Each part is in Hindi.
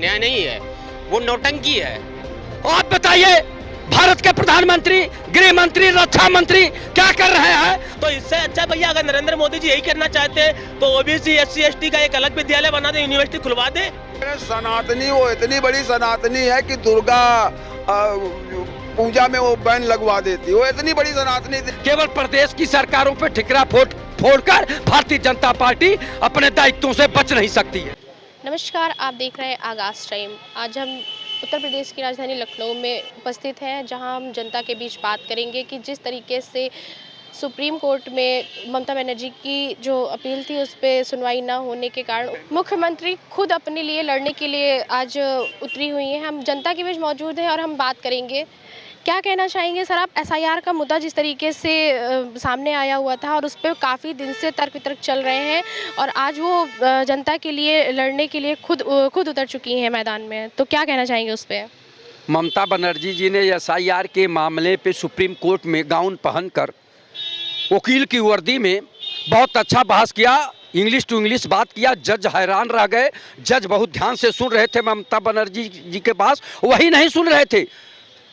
न्याय नहीं है, वो नौटंकी है। आप बताइए, भारत के प्रधानमंत्री, गृह मंत्री, रक्षा मंत्री क्या कर रहे हैं? तो इससे अच्छा भैया अगर नरेंद्र मोदी जी यही करना चाहते हैं तो ओबीसी SC ST का एक अलग विद्यालय बना दे, यूनिवर्सिटी खुलवा दे। सनातनी वो इतनी बड़ी सनातनी है कि दुर्गा पूजा में वो बैन लगवा देती, वो इतनी बड़ी सनातनी थी। केवल प्रदेश की सरकारों पर ठिकरा फोड़कर भारतीय जनता पार्टी अपने दायित्वों से बच नहीं सकती है। नमस्कार, आप देख रहे हैं आगाज टाइम। आज हम उत्तर प्रदेश की राजधानी लखनऊ में उपस्थित हैं, जहां हम जनता के बीच बात करेंगे कि जिस तरीके से सुप्रीम कोर्ट में ममता बनर्जी की जो अपील थी उस पर सुनवाई न होने के कारण मुख्यमंत्री खुद अपने लिए लड़ने के लिए आज उतरी हुई हैं। हम जनता के बीच मौजूद हैं और हम बात करेंगे। क्या कहना चाहेंगे सर आप? SIR का मुद्दा जिस तरीके से सामने आया हुआ था और उस पर काफ़ी दिन से तर्क वितर्क चल रहे हैं और आज वो जनता के लिए लड़ने के लिए खुद उतर चुकी हैं मैदान में, तो क्या कहना चाहेंगे उस पर? ममता बनर्जी जी ने SIR के मामले पे सुप्रीम कोर्ट में गाउन पहनकर वकील की वर्दी में बहुत अच्छा बहस किया, इंग्लिश टू इंग्लिश बात किया। जज हैरान रह गए। जज बहुत ध्यान से सुन रहे थे ममता बनर्जी जी के पास, वही नहीं सुन रहे थे,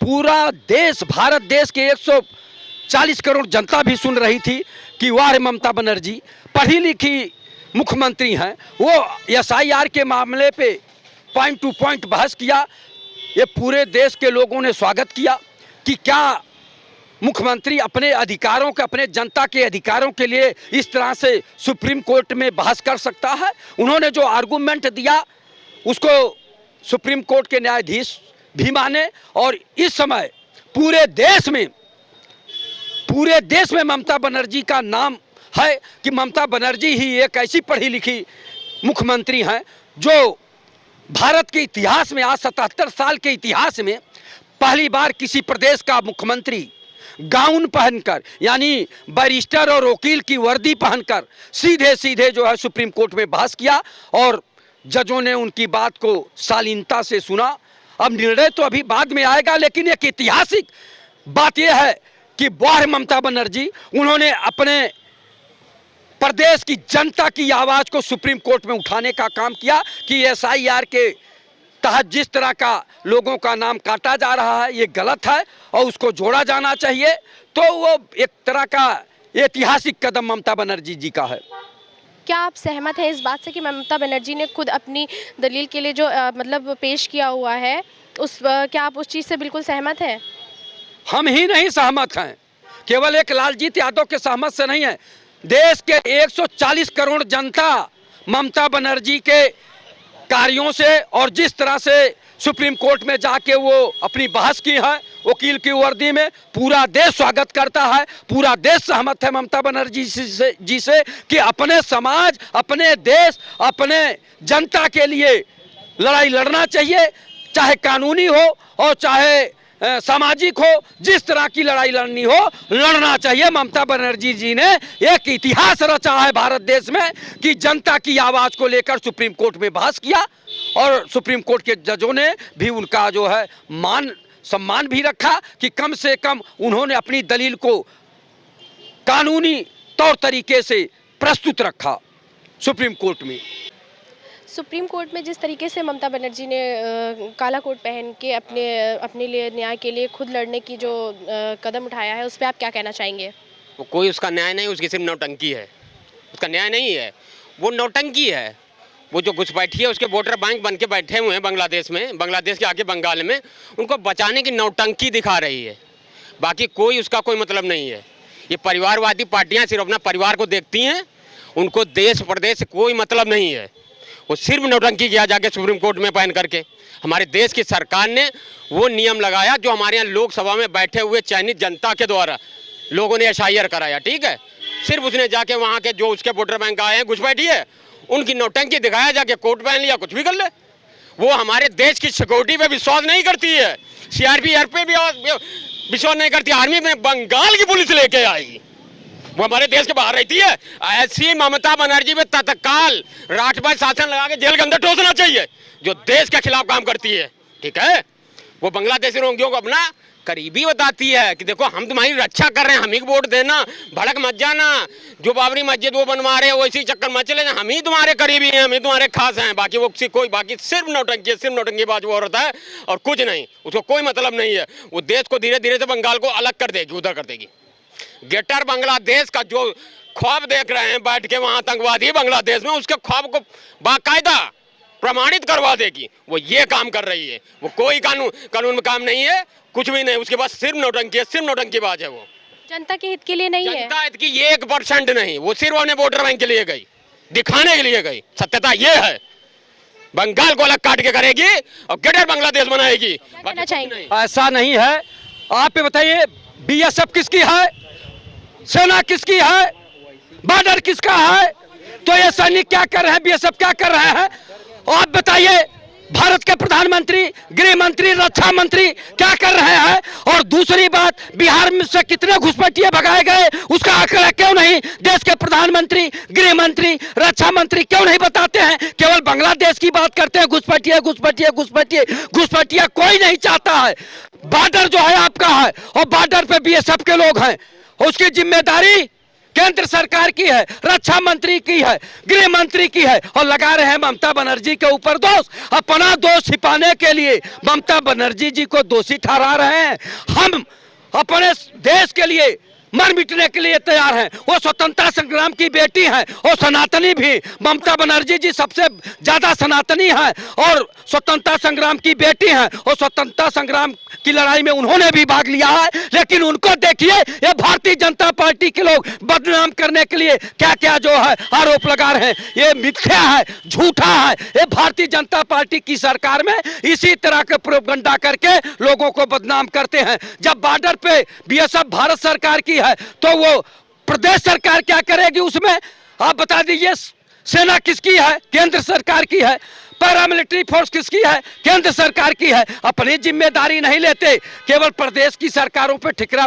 पूरा देश, भारत देश के 140 करोड़ जनता भी सुन रही थी कि वाह ममता बनर्जी पढ़ी लिखी मुख्यमंत्री हैं। वो SIR के मामले पे पॉइंट टू पॉइंट बहस किया। ये पूरे देश के लोगों ने स्वागत किया कि क्या मुख्यमंत्री अपने अधिकारों के, अपने जनता के अधिकारों के लिए इस तरह से सुप्रीम कोर्ट में बहस कर सकता है। उन्होंने जो आर्गूमेंट दिया उसको सुप्रीम कोर्ट के न्यायाधीश भी माने और इस समय पूरे देश में ममता बनर्जी का नाम है कि ममता बनर्जी ही एक ऐसी पढ़ी लिखी मुख्यमंत्री हैं जो भारत के इतिहास में, आज 77 साल के इतिहास में पहली बार किसी प्रदेश का मुख्यमंत्री गाउन पहनकर, यानी बैरिस्टर और वकील की वर्दी पहनकर सीधे सीधे जो है सुप्रीम कोर्ट में बहस किया और जजों ने उनकी बात को शालीनता से सुना। अब निर्णय तो अभी बाद में आएगा, लेकिन एक ऐतिहासिक बात यह है कि वाह ममता बनर्जी, उन्होंने अपने प्रदेश की जनता की आवाज को सुप्रीम कोर्ट में उठाने का काम किया कि SIR के तहत जिस तरह का लोगों का नाम काटा जा रहा है ये गलत है और उसको जोड़ा जाना चाहिए। तो वो एक तरह का ऐतिहासिक कदम ममता बनर्जी जी का है। क्या आप सहमत हैं इस बात से कि ममता बनर्जी ने खुद अपनी दलील के लिए जो मतलब पेश किया हुआ है क्या आप उस चीज़ से बिल्कुल सहमत हैं? हम ही नहीं सहमत हैं, केवल एक लालजीत यादव के सहमत से नहीं है, देश के 140 करोड़ जनता ममता बनर्जी के कार्यों से और जिस तरह से सुप्रीम कोर्ट में जाके वो अपनी बहस की है वकील की वर्दी में, पूरा देश स्वागत करता है। पूरा देश सहमत है ममता बनर्जी जी से कि अपने समाज, अपने देश, अपने जनता के लिए लड़ाई लड़ना चाहिए, चाहे कानूनी हो और चाहे सामाजिक हो, जिस तरह की लड़ाई लड़नी हो लड़ना चाहिए। ममता बनर्जी जी ने एक इतिहास रचा है भारत देश में कि जनता की आवाज़ को लेकर सुप्रीम कोर्ट में बहस किया और सुप्रीम कोर्ट के जजों ने भी उनका जो है मान सम्मान भी रखा कि कम से कम उन्होंने अपनी दलील को कानूनी तौर तरीके से प्रस्तुत रखा सुप्रीम कोर्ट में। सुप्रीम कोर्ट में जिस तरीके से ममता बनर्जी ने काला कोट पहन के अपने लिए न्याय के लिए खुद लड़ने की जो कदम उठाया है उस पर आप क्या कहना चाहेंगे? वो कोई उसका न्याय नहीं, उसकी सिर्फ नौटंकी है, उसका न्याय नहीं है, वो नौटंकी है। वो जो घुसपैठी है उसके वोटर बैंक बन के बैठे हुए हैं बांग्लादेश में, बांग्लादेश के आगे बंगाल में, उनको बचाने की नौटंकी दिखा रही है, बाकी कोई उसका कोई मतलब नहीं है। ये परिवारवादी पार्टियाँ सिर्फ अपना परिवार को देखती हैं, उनको देश प्रदेश से कोई मतलब नहीं है। वो सिर्फ नौटंकी किया जाके सुप्रीम कोर्ट में पहन करके। हमारे देश की सरकार ने वो नियम लगाया जो हमारे यहाँ लोकसभा में बैठे हुए चयनित जनता के द्वारा लोगों ने SIR कराया, ठीक है। सिर्फ उसने जाके वहाँ के जो उसके वोटर बैंक आए हैं घुसपैठी है उनकी नौटंकी दिखाया, जाके कोर्ट पहन लिया, कुछ भी कर ले। वो हमारे देश की सिक्योरिटी पे विश्वास नहीं करती है, CRPF पे भी विश्वास नहीं करती। आर्मी में बंगाल की पुलिस लेके आई, वो हमारे देश के बाहर रहती है। ऐसी ममता बनर्जी में तत्काल राष्ट्रपति शासन लगा के जेल के अंदर ठोसना चाहिए जो देश के खिलाफ काम करती है, ठीक है। वो बांग्लादेशी रोगियों को अपना करीबी बताती है कि देखो हम तुम्हारी रक्षा कर रहे हैं, हम ही वोट देना, भड़क मत जाना, जो बाबरी मस्जिद वो बनवा रहे हैं वो इसी चक्कर मत चले, हम ही तुम्हारे करीबी हैं, हम ही तुम्हारे खास हैं, बाकी वो कोई बाकी सिर्फ नौटंकीबाज वो औरत है और कुछ नहीं, उसको कोई मतलब नहीं है। वो देश को धीरे धीरे से बंगाल को अलग कर देगी, उधर कर देगी। ग्रेटर बांग्लादेश का जो ख्वाब देख रहे हैं बैठ के वहाँ आतंकवादी बांग्लादेश में, उसके ख्वाब को बाकायदा प्रमाणित करवा देगी। वो ये काम कर रही है, वो कोई कानून में काम नहीं है, कुछ भी नहीं, उसके पास सिर्फ नौटंकी है, सिर्फ नौटंकीबाज है। वो जनता के हित के लिए नहीं है, जनता हित की 1% नहीं, वो सिर्फ अपने वोटर बैंक के लिए गई, दिखाने के लिए गई। सत्यता ये है, बंगाल को अलग काट के करेगी और ग्रेटर बांग्लादेश बनाएगी। क्या कहना चाहेंगे? ऐसा नहीं है। आप ये बताइए, बीएसएफ किसकी है, सेना किसकी है, बॉर्डर किसका है? तो ये सैनिक क्या कर रहे हैं, बीएसएफ क्या कर रहे हैं? आप बताइए, भारत के प्रधानमंत्री, गृह मंत्री, रक्षा मंत्री क्या कर रहे हैं? और दूसरी बात, बिहार में से कितने घुसपैठिए भगाए गए उसका आंकड़ा क्यों नहीं देश के प्रधानमंत्री, गृह मंत्री, रक्षा मंत्री क्यों नहीं बताते हैं? केवल बांग्लादेश की बात करते हैं, घुसपैठिए कोई नहीं चाहता है। बॉर्डर जो है आपका है और बॉर्डर पे बीएसएफ के लोग हैं, उसकी जिम्मेदारी केंद्र सरकार की है, रक्षा मंत्री की है, गृह मंत्री की है, और लगा रहे हैं ममता बनर्जी के ऊपर दोष। अपना दोष छिपाने के लिए ममता बनर्जी जी को दोषी ठहरा रहे हैं। हम अपने देश के लिए मर मिटने के लिए तैयार हैं। वो स्वतंत्रता संग्राम की बेटी हैं और सनातनी भी। ममता बनर्जी जी सबसे ज्यादा सनातनी हैं और स्वतंत्रता संग्राम की बेटी हैं और स्वतंत्रता संग्राम की लड़ाई में उन्होंने भी भाग लिया है। लेकिन उनको देखिए, ये भारतीय जनता पार्टी के लोग बदनाम करने के लिए क्या क्या जो है आरोप लगा रहे हैं। ये मिथ्या है, झूठा है। ये भारतीय जनता पार्टी की सरकार में इसी तरह के प्रोपगंडा करके लोगों को बदनाम करते हैं। जब बॉर्डर पे बीएसएफ भारत सरकार की है तो वो प्रदेश सरकार क्या करेगी उसमें? आप बता दीजिए। सेना किसकी है? केंद्र सरकार की है। पैरामिलिट्री फोर्स किसकी है? केंद्र सरकार की है। अपनी जिम्मेदारी नहीं लेते, केवल प्रदेश की सरकारों पे ठिकरा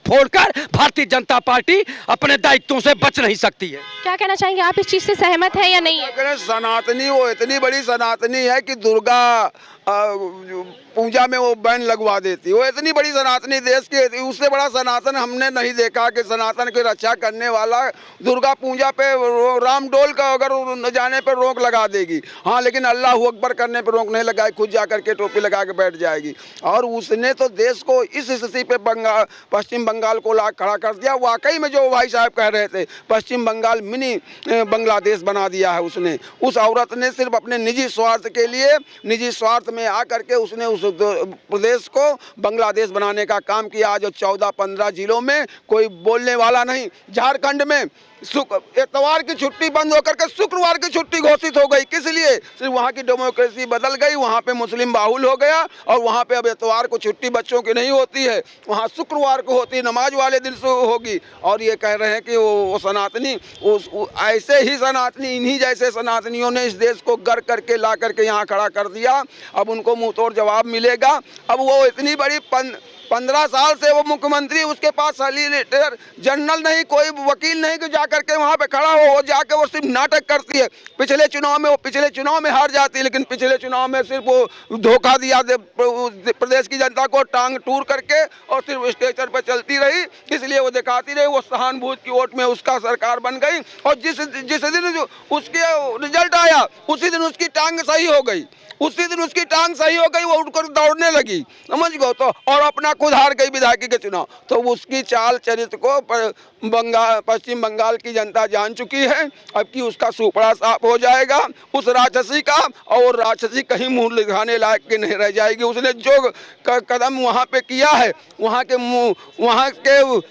फोड़कर भारतीय जनता पार्टी अपने दायित्वों से बच नहीं सकती है। क्या कहना चाहेंगे, आप इस चीज से सहमत है या नहीं है? सनातनी वो इतनी बड़ी सनातनी है कि दुर्गा पूजा में वो बैन लगवा देती। वो इतनी बड़ी सनातनी देश की, उससे बड़ा सनातन हमने नहीं देखा कि सनातन की रक्षा करने वाला दुर्गा पूजा पे राम डोल का अगर न जाने पर रोक लगा देगी। हाँ, लेकिन अल्लाह अकबर करने पर रोक नहीं लगाई, खुद जा करके टोपी लगा के बैठ जाएगी। और उसने तो देश को इस स्थिति पे पश्चिम बंगाल को ला खड़ा कर दिया। वाकई में जो भाई साहब कह रहे थे, पश्चिम बंगाल मिनी बांग्लादेश बना दिया है उसने। उस औरत ने सिर्फ अपने निजी स्वार्थ के लिए, निजी स्वार्थ में आकर के उसने उस प्रदेश को बांग्लादेश बनाने का काम किया। आज 14-15 जिलों में कोई बोलने वाला नहीं। झारखंड में इतवार की छुट्टी बंद होकर के शुक्रवार की छुट्टी घोषित हो गई। किस लिए? सिर्फ वहाँ की डेमोक्रेसी बदल गई, वहाँ पे मुस्लिम बाहुल हो गया और वहाँ पे अब इतवार को छुट्टी बच्चों की नहीं होती है, वहाँ शुक्रवार को होती है, नमाज वाले दिन से होगी। और ये कह रहे हैं कि वो सनातनी, ऐसे ही सनातनी, इन्हीं जैसे सनातनियों ने इस देश को गर करके ला करके यहाँ खड़ा कर दिया। अब उनको मुँह तोड़ जवाब मिलेगा। अब वो इतनी बड़ी 15 साल से वो मुख्यमंत्री, उसके पास सॉलिसिटर जनरल नहीं, कोई वकील नहीं कि जा करके वहाँ पे खड़ा हो जाके वो सिर्फ नाटक करती है। पिछले चुनाव में हार जाती है, लेकिन पिछले चुनाव में सिर्फ वो धोखा दिया प्रदेश की जनता को, टांग टूर करके, और सिर्फ स्टेचर पर चलती रही। इसलिए वो दिखाती रही, वो सहानुभूति की वोट में उसका सरकार बन गई। और जिस दिन जो उसके रिजल्ट आया उसी दिन उसकी टांग सही हो गई, वो उठकर दौड़ने लगी, समझ गए तो। और अपना खुद हार गई विधायकी के चुनाव। तो उसकी चाल चरित्र को पश्चिम बंगाल की जनता जान चुकी है। अब कि उसका सुपड़ा साफ हो जाएगा उस राक्षसी का, और राक्षसी कहीं मुंह दिखाने लायक की नहीं रह जाएगी। उसने जो कदम वहाँ पे किया है, वहाँ के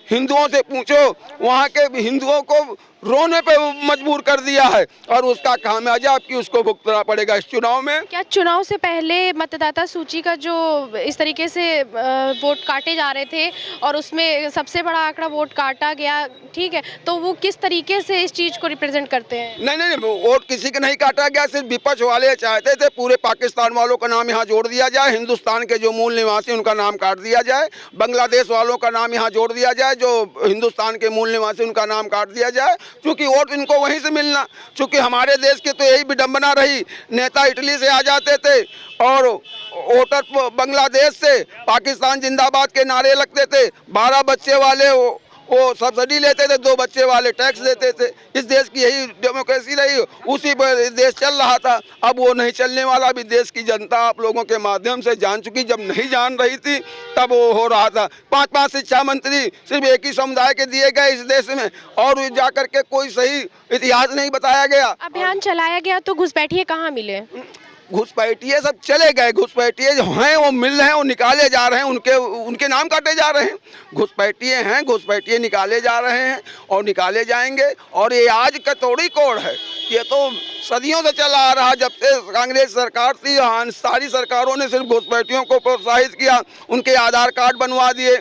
हिंदुओं से पूछो, वहाँ के हिंदुओं को रोने पे मजबूर कर दिया है, और उसका खामियाजा आपकी उसको भुगतना पड़ेगा इस चुनाव में। क्या चुनाव से पहले मतदाता सूची का जो इस तरीके से वोट काटे जा रहे थे और उसमें सबसे बड़ा आंकड़ा वोट काटा गया, ठीक है, तो वो किस तरीके से इस चीज़ को रिप्रेजेंट करते हैं? नहीं, वोट किसी का नहीं काटा गया। सिर्फ विपक्ष वाले चाहते थे पूरे पाकिस्तान वालों का नाम यहाँ जोड़ दिया जाए, हिंदुस्तान के जो मूल निवासी उनका नाम काट दिया जाए, बांग्लादेश वालों का नाम यहाँ जोड़ दिया जाए, जो हिंदुस्तान के मूल निवासी उनका नाम काट दिया जाए। क्योंकि वोट इनको वहीं से मिलना। चूँकि हमारे देश की तो यही विडंबना रही, नेता इटली से आ जाते थे और वोटर बांग्लादेश से पाकिस्तान जिंदाबाद के नारे लगते थे, 12 बच्चे वाले वो सब्सिडी लेते थे, 2 बच्चे वाले टैक्स देते थे। इस देश की यही डेमोक्रेसी रही, उसी पर देश चल रहा था। अब वो नहीं चलने वाला। अभी देश की जनता आप लोगों के माध्यम से जान चुकी, जब नहीं जान रही थी तब वो हो रहा था। 5-5 शिक्षा मंत्री सिर्फ एक ही समुदाय के दिए गए इस देश में, और जा करके कोई सही इतिहास नहीं बताया गया। अभियान चलाया गया तो घुसपैठिए कहाँ मिले? घुसपैठिए सब चले गए। घुसपैठिए जो हैं वो मिल रहे हैं, वो निकाले जा रहे हैं, उनके नाम काटे जा रहे हैं। घुसपैठिए हैं, घुसपैठिए निकाले जा रहे हैं और निकाले जाएंगे। और ये आज का थोड़ी कोड है, ये तो सदियों से चला आ रहा। जब से कांग्रेस सरकार थी, सारी सरकारों ने सिर्फ घुसपैठियों को प्रोत्साहित किया, उनके आधार कार्ड बनवा दिए,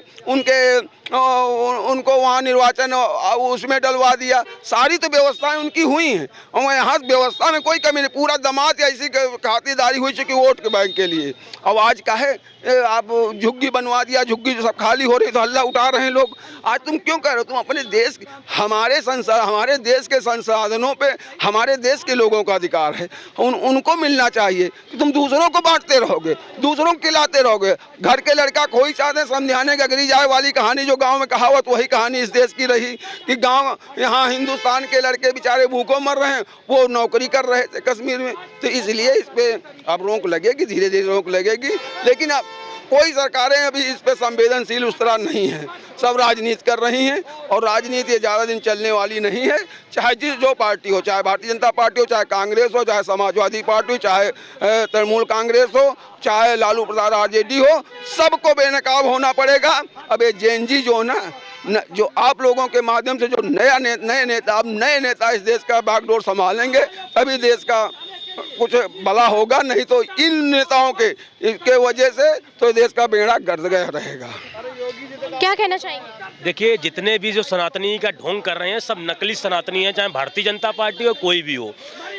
उनको वहाँ निर्वाचन उसमें डलवा दिया। सारी तो व्यवस्थाएं उनकी हुई हैं और यहाँ व्यवस्था में कोई कमी नहीं। पूरा दमाद या इसी खातिरदारी हुई चुकी वोट के बैंक के लिए। अब आज का है आप झुग्गी बनवा दिया, झुग्गी जो सब खाली हो रही तो हल्ला उठा रहे हैं लोग। आज तुम क्यों कर रहे हो? तुम अपने देश, हमारे देश के संसाधनों पे हमारे देश के लोगों का अधिकार है, उनको मिलना चाहिए। कि तुम दूसरों को बांटते रहोगे, दूसरों को खिलाते रहोगे। घर के लड़का खोई चाहते समझाने गगरी जाए वाली कहानी, जो गाँव में कहावत, वही कहानी इस देश की रही कि गाँव यहाँ हिंदुस्तान के लड़के बेचारे भूखों मर रहे हैं, वो नौकरी कर रहे थे कश्मीर में। तो इसलिए इस पर अब रोक लगेगी, धीरे धीरे रोक लगेगी। लेकिन अब कोई सरकारें अभी इस पे संवेदनशील उस तरह नहीं है, सब राजनीति कर रही हैं और राजनीति ज़्यादा दिन चलने वाली नहीं है। चाहे जो पार्टी हो, चाहे भारतीय जनता पार्टी हो, चाहे कांग्रेस हो, चाहे समाजवादी पार्टी हो, चाहे तृणमूल कांग्रेस हो, चाहे लालू प्रसाद आरजेडी हो, सबको बेनकाब होना पड़ेगा। अब ये जेएनजी जो जो आप लोगों के माध्यम से जो नए नेता इस देश का बागडोर संभालेंगे, तभी देश का कुछ भला होगा। नहीं तो इन नेताओं के वजह से तो देश का बेड़ा गर्द गया रहेगा। क्या कहना चाहेंगे? देखिए, जितने भी जो सनातनी का ढोंग कर रहे हैं सब नकली सनातनी हैं, चाहे भारतीय जनता पार्टी हो, कोई भी हो।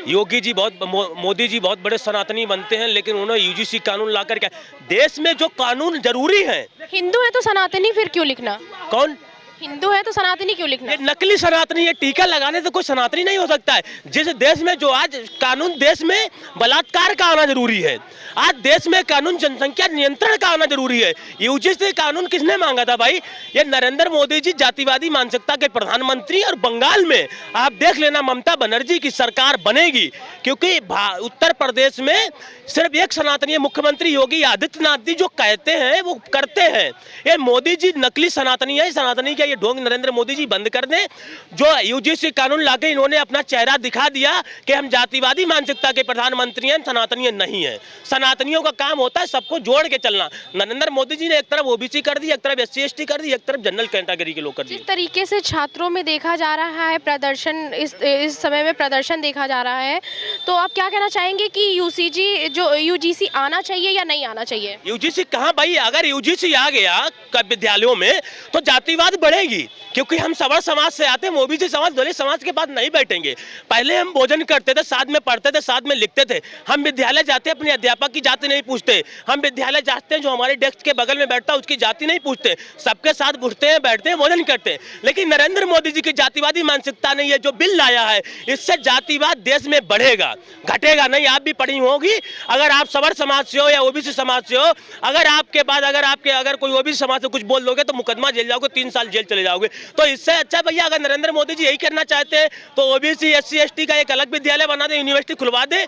योगी जी मोदी जी बहुत बड़े सनातनी बनते हैं, लेकिन उन्होंने यूजीसी कानून लाकर के देश में जो कानून जरूरी है। हिंदू है तो सनातनी फिर क्यों लिखना? कौन हिंदू है तो सनातनी क्यों लिखना? ये नकली सनातनी, ये टीका लगाने से कोई सनातनी नहीं हो सकता है। जिस देश में जो आज कानून, देश में बलात्कार का आना जरूरी है, आज देश में कानून जनसंख्या नियंत्रण का आना जरूरी है। यूजीसी कानून किसने मांगा था भाई? ये नरेंद्र मोदी जी जातिवादी मानसिकता के प्रधानमंत्री। और बंगाल में आप देख लेना, ममता बनर्जी की सरकार बनेगी, क्योंकि उत्तर प्रदेश में सिर्फ एक सनातनी मुख्यमंत्री योगी आदित्यनाथ जी जो कहते हैं वो करते हैं। ये मोदी जी नकली सनातनी है। सनातनी का ये ढोंग नरेंद्र मोदी जी बंद कर दें। जो यूजीसी कानून लाके इन्होंने अपना चेहरा दिखा दिया कि हम जातिवादी मानसिकता के प्रधानमंत्री हैं, सनातनी नहीं है। सनातनियों का काम होता है सबको जोड़ के चलना। नरेंद्र मोदी जी ने एक तरफ ओबीसी कर दी, एक तरफ SC/ST कर दी, एक तरफ जनरल कैटेगरी के लोग कर दिए। जिस तरीके से छात्रों में देखा जा रहा है प्रदर्शन, इस समय में प्रदर्शन देखा जा रहा है, तो आप क्या कहना चाहेंगे कि यूजीसी आना चाहिए या नहीं आना चाहिए? यूजीसी कहाँ भाई? अगर यूजीसी आ गया विद्यालयों में तो जातिवाद बढ़ेगी, क्योंकि हम सवर्ण समाज से आते हैं, ओबीसी समाज, दलित समाज के बाद नहीं बैठेंगे। पहले हम भोजन करते थे, साथ में पढ़ते थे, साथ में लिखते थे। हम विद्यालय जाते अपने अध्यापक की जाति नहीं पूछते। हम विद्यालय जाते हैं, जो हमारे डेस्क के बगल में बैठता है उसकी जाति नहीं पूछते। सबके साथ उठते हैं, बैठते हैं, भोजन करते हैं। लेकिन नरेंद्र मोदी जी की जातिवादी मानसिकता नहीं है। जो बिल लाया है इससे जातिवाद देश में बढ़ेगा, घटेगा नहीं। आप भी पढ़ी होगी, अगर आप सवर्ण समाज से हो या ओबीसी समाज से हो, अगर आपके बाद अगर कोई ओबीसी समाज से कुछ बोल दोगे तो मुकदमा जेल जाओगे, 3 साल जेल चले जाओगे। तो इससे अच्छा भैया, अगर नरेंद्र मोदी जी यही करना चाहते हैं तो ओबीसी SC/ST का एक अलग विद्यालय बना दे, यूनिवर्सिटी खुलवा दे।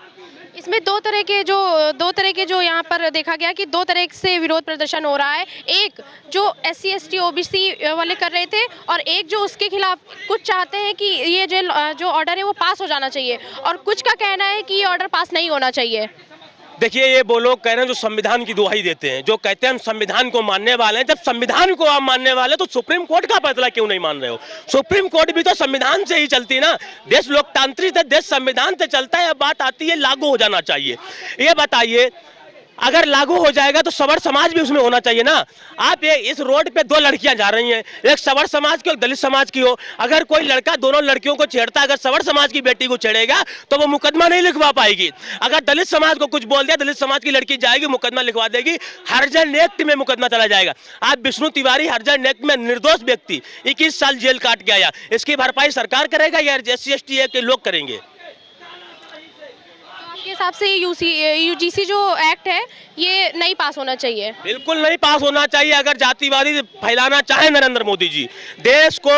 इसमें दो तरह के जो यहाँ पर देखा गया कि 2 तरह से विरोध प्रदर्शन हो रहा है। एक जो SC/ST OBC वाले कर रहे थे, और एक जो उसके खिलाफ कुछ चाहते हैं कि ये जो ऑर्डर है वो पास हो जाना चाहिए, और कुछ का कहना है कि ये ऑर्डर पास नहीं होना चाहिए। देखिए, ये वो लोग कह रहे हैं जो संविधान की दुहाई देते हैं, जो कहते हैं हम संविधान को मानने वाले हैं। जब संविधान को आप मानने वाले तो सुप्रीम कोर्ट का फैसला क्यों नहीं मान रहे हो? सुप्रीम कोर्ट भी तो संविधान से ही चलती ना। देश लोकतांत्रिक है, देश संविधान से चलता है। अब बात आती है लागू हो जाना चाहिए। ये बताइए, अगर लागू हो जाएगा तो सवर समाज भी उसमें होना चाहिए ना। आप ये इस रोड पे दो लड़कियां जा रही हैं, एक सवर समाज की और दलित समाज की हो, अगर कोई लड़का दोनों लड़कियों को छेड़ता, अगर सवर समाज की बेटी को छेड़ेगा तो वो मुकदमा नहीं लिखवा पाएगी। अगर दलित समाज को कुछ बोल दिया, दलित समाज की लड़की जाएगी मुकदमा लिखवा देगी, हरिजन एक्ट में मुकदमा चला जाएगा। आप विष्णु तिवारी हरिजन एक्ट में निर्दोष व्यक्ति 21 साल जेल काट के आया, इसकी भरपाई सरकार करेगा या SC/ST एक्ट के लोग करेंगे? के हिसाब से यूजीसी जो एक्ट है ये नहीं पास होना चाहिए? बिल्कुल नहीं पास होना चाहिए। अगर जातिवादी फैलाना चाहे नरेंद्र मोदी जी, देश को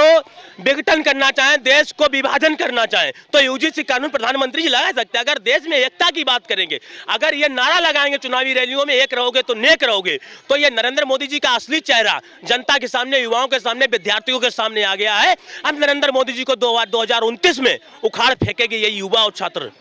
विघटन करना चाहें, देश को विभाजन करना चाहें, तो यूजीसी कानून प्रधानमंत्री जी लगा सकते हैं। अगर देश में एकता की बात करेंगे, अगर ये नारा लगाएंगे चुनावी रैलियों में, एक रहोगे तो नेक रहोगे, तो ये नरेंद्र मोदी जी का असली चेहरा जनता के सामने, युवाओं के सामने, विद्यार्थियों के सामने आ गया है। अब नरेंद्र मोदी जी को 2029 में उखाड़ फेंकेंगे ये युवा और छात्र।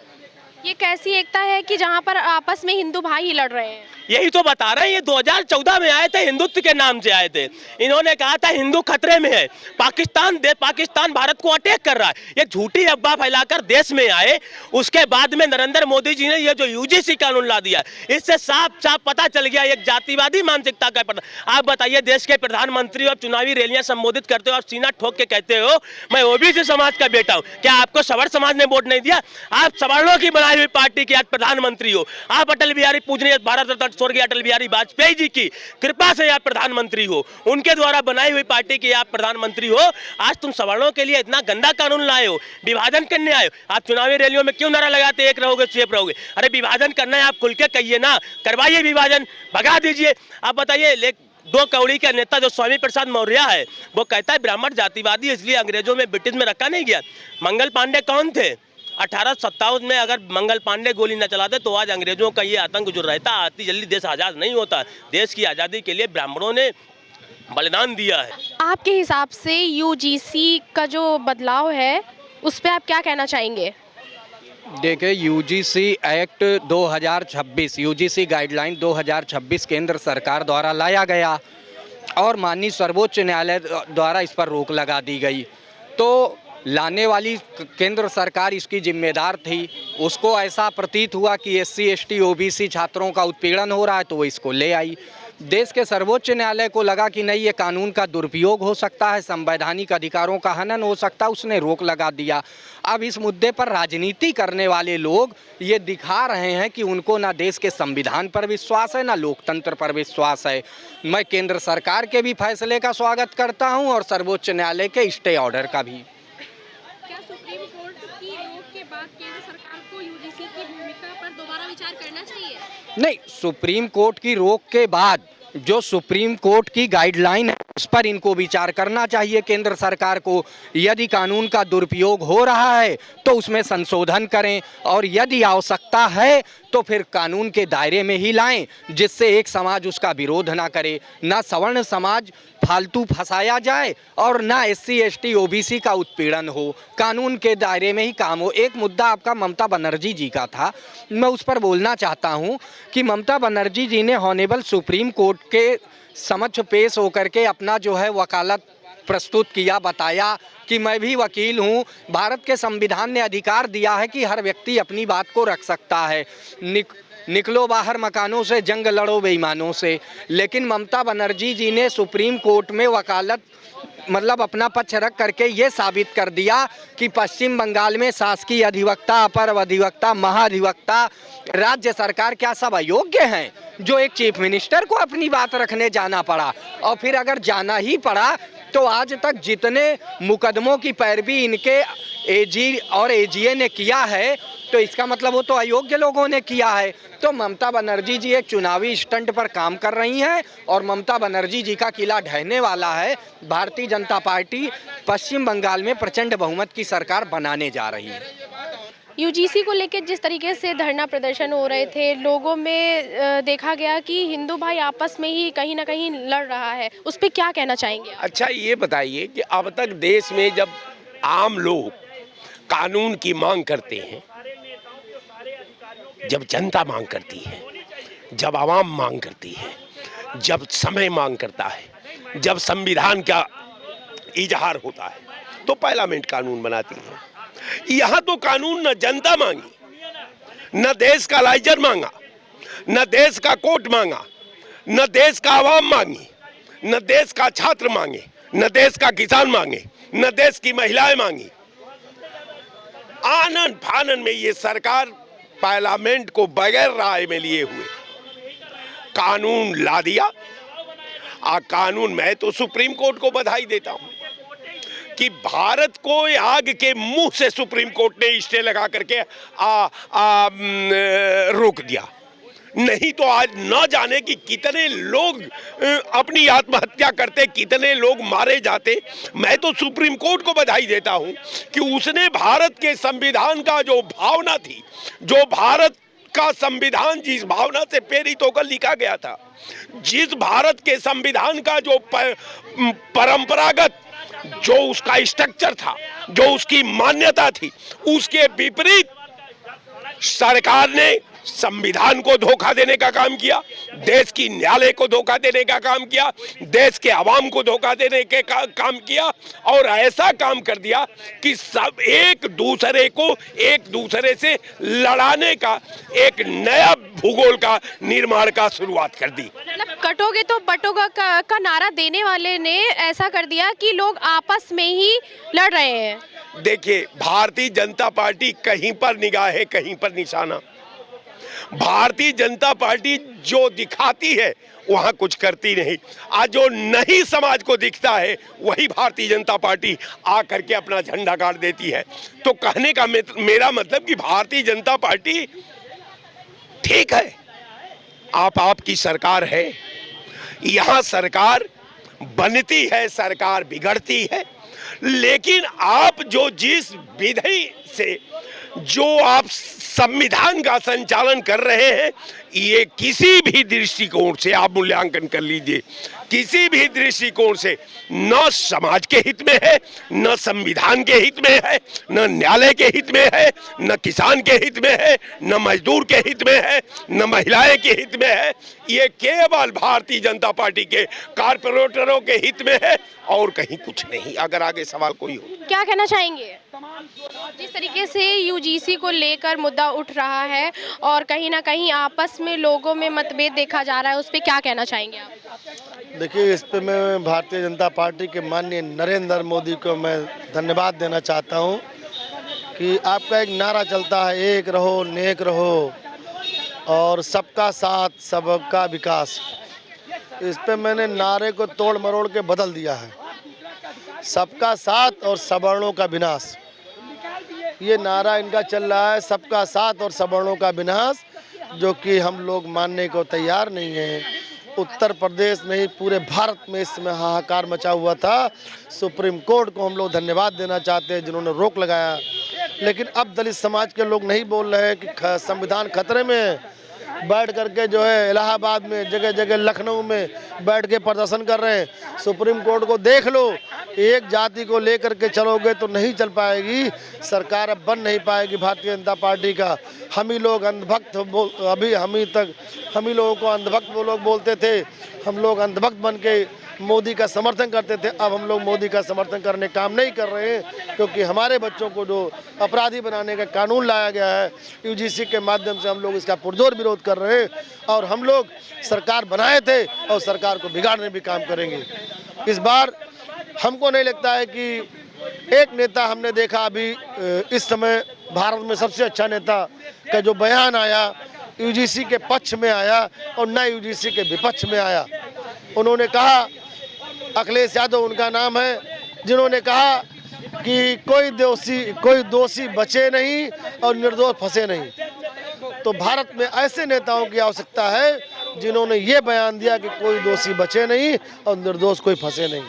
ये कैसी एकता है कि जहां पर आपस में हिंदू भाई ही लड़ रहे हैं? यही तो बता रहे हैं। ये 2014 में आए थे, हिंदुत्व के नाम से आए थे। इन्होंने कहा था हिंदू खतरे में है, पाकिस्तान भारत को अटैक कर रहा है। ये झूठी अफवाह फैलाकर देश में आए। उसके बाद में नरेंद्र मोदी जी ने ये जो यूजीसी कानून ला दिया, इससे साफ साफ पता चल गया एक जातिवादी मानसिकता का। आप बताइए, देश के प्रधानमंत्री और चुनावी रैलियां संबोधित करते हो, आप सीना ठोक के कहते हो मैं ओबीसी समाज का बेटा हूं। क्या आपको सवर समाज ने वोट नहीं दिया? आप सवर्णों की बनाई हुई पार्टी के आज प्रधानमंत्री हो। आप अटल बिहारी पूजनीय भारत रत्न स्वर्गीय अटल बिहारी वाजपेयी जी की कृपा से आप प्रधानमंत्री हो, उनके द्वारा बनाई हुई पार्टी के आप प्रधानमंत्री हो। आज तुम सवर्णों के लिए इतना गंदा कानून लाए हो, विभाजन करने आए हो। आप चुनावी रैलियों में क्यों नारा लगाते एक रहोगे सेफ रहोगे? अरे विभाजन करना है, आप खुल के कहिए ना, करवाइए विभाजन, भगा दीजिए। आप बताइए, दो कौड़ी का नेता जो स्वामी प्रसाद मौर्य है, वो कहता है ब्राह्मण जातिवादी इसलिए अंग्रेजों में ब्रिटिश में रखा नहीं गया। मंगल पांडे कौन थे? 1857 में अगर मंगल पांडे गोली न चलाते तो आज अंग्रेजों का ये आतंक जो रहता, आती जल्दी देश आज़ाद नहीं होता। देश की आज़ादी के लिए ब्राह्मणों ने बलिदान दिया है। आपके हिसाब से यूजीसी का जो बदलाव है उस पर आप क्या कहना चाहेंगे? देखिए, यूजीसी एक्ट 2026, यूजीसी गाइडलाइन 2026 केंद्र सरकार द्वारा लाया गया और माननीय सर्वोच्च न्यायालय द्वारा इस पर रोक लगा दी गई। तो लाने वाली केंद्र सरकार इसकी जिम्मेदार थी। उसको ऐसा प्रतीत हुआ कि SC/ST OBC छात्रों का उत्पीड़न हो रहा है तो वो इसको ले आई। देश के सर्वोच्च न्यायालय को लगा कि नहीं, ये कानून का दुरुपयोग हो सकता है, संवैधानिक अधिकारों का हनन हो सकता है, उसने रोक लगा दिया। अब इस मुद्दे पर राजनीति करने वाले लोग ये दिखा रहे हैं कि उनको ना देश के संविधान पर विश्वास है, ना लोकतंत्र पर विश्वास है। मैं केंद्र सरकार के भी फैसले का स्वागत करता हूँ और सर्वोच्च न्यायालय के स्टे ऑर्डर का भी। क्या सुप्रीम कोर्ट की रोक के बाद केंद्र सरकार को यूजीसी की भूमिका पर दोबारा विचार करना चाहिए? नहीं, सुप्रीम कोर्ट की रोक के बाद जो सुप्रीम कोर्ट की गाइडलाइन है उस पर इनको विचार करना चाहिए केंद्र सरकार को। यदि कानून का दुरुपयोग हो रहा है तो उसमें संशोधन करें और यदि आवश्यकता है तो फिर कानून के दायरे में ही लाएं, जिससे एक समाज उसका विरोध ना करे, ना सवर्ण समाज फालतू फंसाया जाए और ना SC/ST OBC का उत्पीड़न हो, कानून के दायरे में ही काम हो। एक मुद्दा आपका ममता बनर्जी जी का था, मैं उस पर बोलना चाहता हूं कि ममता बनर्जी जी ने हॉनेबल सुप्रीम कोर्ट के समक्ष पेश होकर के अपना जो है वकालत प्रस्तुत किया, बताया कि मैं भी वकील हूं, भारत के संविधान ने अधिकार दिया है कि हर व्यक्ति अपनी बात को रख सकता है, निकलो बाहर मकानों से, जंग लड़ो बेईमानों से। लेकिन ममता बनर्जी जी ने सुप्रीम कोर्ट में वकालत मतलब अपना पक्ष रख करके ये साबित कर दिया कि पश्चिम बंगाल में शासकीय अधिवक्ता, अपर अधिवक्ता, महाधिवक्ता, राज्य सरकार क्या सब अयोग्य हैं, जो एक चीफ मिनिस्टर को अपनी बात रखने जाना पड़ा। और फिर अगर जाना ही पड़ा तो आज तक जितने मुकदमों की पैरवी इनके AG और AGA ने किया है तो इसका मतलब वो तो अयोग्य लोगों ने किया है। तो ममता बनर्जी जी एक चुनावी स्टंट पर काम कर रही हैं और ममता बनर्जी जी का किला ढहने वाला है। भारतीय जनता पार्टी पश्चिम बंगाल में प्रचंड बहुमत की सरकार बनाने जा रही है। यूजीसी को लेकर जिस तरीके से धरना प्रदर्शन हो रहे थे, लोगों में देखा गया कि हिंदू भाई आपस में ही कहीं ना कहीं लड़ रहा है, उस पर क्या कहना चाहेंगे आप? अच्छा, ये बताइए कि अब तक देश में जब आम लोग कानून की मांग करते हैं, जब जनता मांग करती है, जब आवाम मांग करती है, जब समय मांग करता है, जब संविधान का इजहार होता है, तो पार्लियामेंट कानून बनाती है। यहाँ तो कानून न जनता मांगी, न देश का लाइजर मांगा, न देश का कोर्ट मांगा, न देश का आवाम मांगी, न देश का छात्र मांगे, न देश का किसान मांगे, न देश की महिलाएं मांगी। आनन फानन में ये सरकार पार्लियामेंट को बगैर राय में लिए हुए कानून ला दिया। कानून, मैं तो सुप्रीम कोर्ट को बधाई देता हूं कि भारत को आग के मुंह से सुप्रीम कोर्ट ने स्टे लगा करके रोक दिया। नहीं तो आज न जाने कि कितने लोग अपनी आत्महत्या करते, कितने लोग मारे जाते। मैं तो सुप्रीम कोर्ट को बधाई देता हूं कि उसने भारत के संविधान का जो भावना थी, जो भारत का संविधान जिस भावना से प्रेरित होकर लिखा गया था, जिस भारत के संविधान का जो परंपरागत जो उसका स्ट्रक्चर था, जो उसकी मान्यता थी, उसके विपरीत सरकार ने संविधान को धोखा देने का काम किया, देश की न्यायालय को धोखा देने का काम किया, देश के आवाम को धोखा देने के काम किया और ऐसा काम कर दिया कि सब एक दूसरे से लड़ाने का एक नया भूगोल का निर्माण का शुरुआत कर दी। मतलब कटोगे तो बटोगा का नारा देने वाले ने ऐसा कर दिया कि लोग आपस में ही लड़ रहे हैं। देखिए, भारतीय जनता पार्टी कहीं पर निगाह है, कहीं पर निशाना। भारतीय जनता पार्टी जो दिखाती है वहां कुछ करती नहीं। आज जो नहीं समाज को दिखता है वही भारतीय जनता पार्टी आकर के अपना झंडा गाड़ देती है। तो कहने का मेरा मतलब कि भारतीय जनता पार्टी ठीक है, आपकी सरकार है, यहां सरकार बनती है, सरकार बिगड़ती है, लेकिन आप जो जिस विधि से जो आप संविधान का संचालन कर रहे हैं, ये किसी भी दृष्टिकोण से आप मूल्यांकन कर लीजिए, किसी भी दृष्टिकोण से न समाज के हित में है, न संविधान के हित में है, न न्यायालय के हित में है, न किसान के हित में है, न मजदूर के हित में है, न महिलाएं के हित में है। ये केवल भारतीय जनता पार्टी के कारपोरेटरों के हित में है और कहीं कुछ नहीं। अगर आगे सवाल कोई हो, क्या कहना चाहेंगे? जिस तरीके से यूजीसी को लेकर मुद्दा उठ रहा है और कहीं ना कहीं आपस में लोगों में मतभेद देखा जा रहा है, उस पर क्या कहना चाहेंगे आप? देखिए, इस पे मैं भारतीय जनता पार्टी के माननीय नरेंद्र मोदी को मैं धन्यवाद देना चाहता हूं कि आपका एक नारा चलता है, एक रहो नेक रहो और सबका साथ सबका विकास। इस पे मैंने नारे को तोड़ मरोड़ के बदल दिया है, सबका साथ और सवर्णों का विनाश। ये नारा इनका चल रहा है, सबका साथ और सवर्णों का विनाश, जो कि हम लोग मानने को तैयार नहीं हैं। उत्तर प्रदेश नहीं, पूरे भारत में इस समय हाहाकार मचा हुआ था। सुप्रीम कोर्ट को हम लोग धन्यवाद देना चाहते हैं जिन्होंने रोक लगाया, लेकिन अब दलित समाज के लोग नहीं बोल रहे हैं कि संविधान खतरे में है। बैठ करके जो है इलाहाबाद में, जगह जगह लखनऊ में बैठ के प्रदर्शन कर रहे हैं। सुप्रीम कोर्ट को देख लो, एक जाति को लेकर के चलोगे तो नहीं चल पाएगी, सरकार अब बन नहीं पाएगी भारतीय जनता पार्टी का। हम ही लोग अंधभक्त, अभी हम ही लोगों को अंधभक्त वो लोग बोलते थे, हम लोग अंधभक्त बन के मोदी का समर्थन करते थे। अब हम लोग मोदी का समर्थन करने काम नहीं कर रहे हैं, क्योंकि हमारे बच्चों को जो अपराधी बनाने का कानून लाया गया है यूजीसी के माध्यम से, हम लोग इसका पुरजोर विरोध कर रहे हैं और हम लोग सरकार बनाए थे और सरकार को बिगाड़ने भी काम करेंगे। इस बार हमको नहीं लगता है कि एक नेता हमने देखा अभी इस समय भारत में सबसे अच्छा नेता का जो बयान आया, यूजीसी के पक्ष में आया और न यूजीसी के विपक्ष में आया। उन्होंने कहा, अखिलेश यादव उनका नाम है, जिन्होंने कहा कि कोई दोषी बचे नहीं और निर्दोष फंसे नहीं। तो भारत में ऐसे नेताओं की आवश्यकता है जिन्होंने ये बयान दिया कि कोई दोषी बचे नहीं और निर्दोष कोई फंसे नहीं।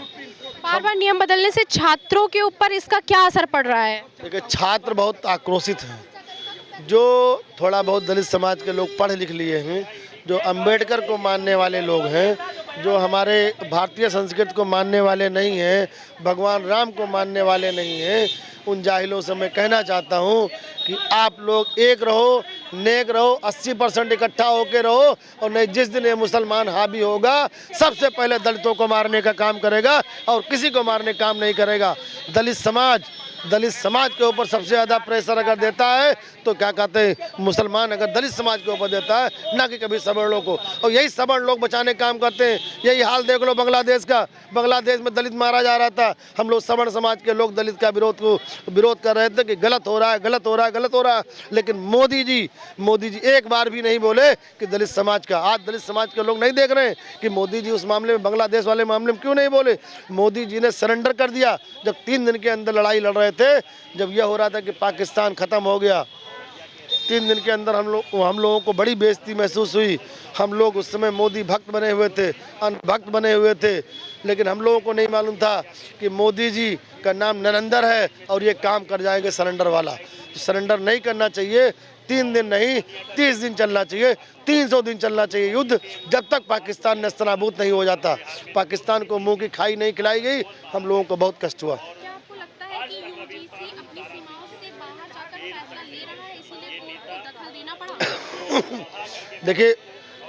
बार-बार नियम बदलने से छात्रों के ऊपर इसका क्या असर पड़ रहा है? देखिए, छात्र बहुत आक्रोशित हैं। जो थोड़ा बहुत दलित समाज के लोग पढ़ लिख लिए हैं, जो अंबेडकर को मानने वाले लोग हैं, जो हमारे भारतीय संस्कृति को मानने वाले नहीं हैं, भगवान राम को मानने वाले नहीं हैं, उन जाहिलों से मैं कहना चाहता हूं कि आप लोग एक रहो, नेक रहो, 80% इकट्ठा होकर रहो, और नहीं जिस दिन ये मुसलमान हावी होगा सबसे पहले दलितों को मारने का काम करेगा और किसी को मारने का काम नहीं करेगा। दलित समाज दलित समाज के ऊपर सबसे ज़्यादा प्रेशर अगर देता है तो क्या कहते हैं मुसलमान अगर दलित समाज के ऊपर देता है, ना कि कभी सवर्ण को। और यही सवर्ण लोग बचाने का काम करते हैं। यही हाल देख लो बांग्लादेश का। बांग्लादेश में दलित मारा जा रहा था, हम लोग सवर्ण समाज के लोग दलित का विरोध कर रहे थे कि गलत हो रहा है, गलत हो रहा है, गलत हो रहा है। लेकिन मोदी जी एक बार भी नहीं बोले कि दलित समाज का। आज दलित समाज के लोग नहीं देख रहे हैं कि मोदी जी उस मामले में, बांग्लादेश वाले मामले में क्यों नहीं बोले। मोदी जी ने सरेंडर कर दिया। जब 3 दिन के अंदर लड़ाई लड़ रहे थे, जब यह हो रहा था कि पाकिस्तान ख़त्म हो गया, 3 दिन के अंदर हम लोगों को बड़ी बेइज्जती महसूस हुई। हम लोग उस समय मोदी भक्त बने हुए थे, अनभक्त बने हुए थे, लेकिन हम लोगों को नहीं मालूम था कि मोदी जी का नाम नरेंद्र है और ये काम कर जाएंगे सरेंडर वाला। तो सरेंडर नहीं करना चाहिए। 3 दिन नहीं 30 दिन चलना चाहिए, 300 दिन चलना चाहिए युद्ध, जब तक पाकिस्तान नेस्तनाबूद नहीं हो जाता। पाकिस्तान को मुंह की खाई नहीं खिलाई गई, हम लोगों को बहुत कष्ट हुआ। क्या आपको लगता है कि यूजीसी अपनी सीमाओं से बाहर जाकर फैसला ले रहा है, इसीलिए कोर्ट को दखल देना पड़ा? देखिए,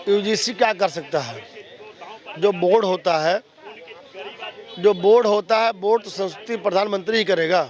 यूजीसी क्या कर सकता है? जो बोर्ड होता है, बोर्ड तो संस्तुति प्रधानमंत्री ही करेगा।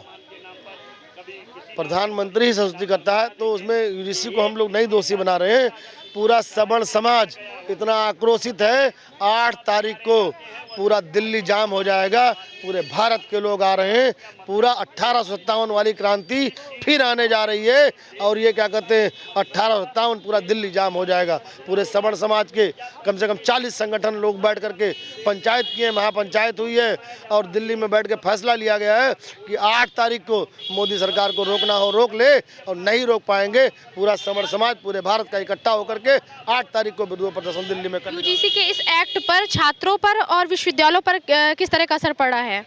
प्रधानमंत्री ही संस्तुति करता है, तो उसमें यूजीसी को हम लोग नहीं दोषी बना रहे हैं। पूरा सवर्ण समाज इतना आक्रोशित है, 8 तारीख को पूरा दिल्ली जाम हो जाएगा। पूरे भारत के लोग आ रहे हैं। पूरा 1857 वाली क्रांति फिर आने जा रही है। और ये क्या कहते हैं, 1857 पूरा दिल्ली जाम हो जाएगा। पूरे सवर्ण समाज के कम से कम 40 संगठन लोग बैठ करके पंचायत किए, महापंचायत हुई है और दिल्ली में बैठ के फैसला लिया गया है कि 8 तारीख को मोदी सरकार को रोकना हो रोक ले, और नहीं रोक पाएंगे पूरा सवर्ण समाज पूरे भारत का इकट्ठा होकर के 8 तारीख को विरोध प्रदर्शन दिल्ली में करेगा। यूजीसी के इस एक्ट पर छात्रों पर और विश्वविद्यालयों पर किस तरह का असर पड़ा है?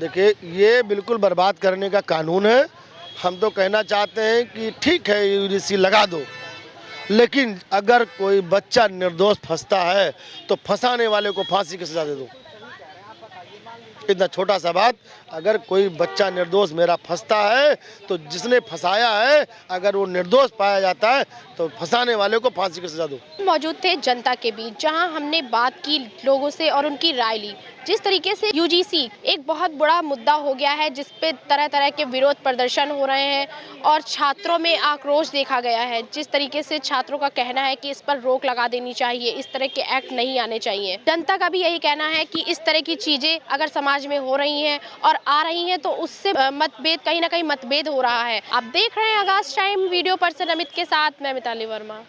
देखिए, ये बिल्कुल बर्बाद करने का कानून है। हम तो कहना चाहते हैं कि ठीक है यूजीसी लगा दो, लेकिन अगर कोई बच्चा निर्दोष फंसता है तो फंसाने वाले को फांसी की सजा दे दो। इतना छोटा सा बात, अगर कोई बच्चा निर्दोष मेरा फंसता है तो जिसने फंसाया है अगर वो निर्दोष पाया जाता है तो फंसाने वाले को फांसी की सजा दो। मौजूद थे जनता के बीच, जहां हमने बात की लोगों से और उनकी राय ली। जिस तरीके से यूजीसी एक बहुत बड़ा मुद्दा हो गया है, जिस पे तरह तरह के विरोध प्रदर्शन हो रहे हैं और छात्रों में आक्रोश देखा गया है। जिस तरीके से छात्रों का कहना है कि इस पर रोक लगा देनी चाहिए, इस तरह के एक्ट नहीं आने चाहिए। जनता का भी यही कहना है कि इस तरह की चीजें अगर समाज में हो रही हैं और आ रही हैं तो उससे मतभेद, कहीं ना कहीं मतभेद हो रहा है। आप देख रहे हैं आगाज टाइम, वीडियो पर्सन अमित के साथ मैं मिताली वर्मा।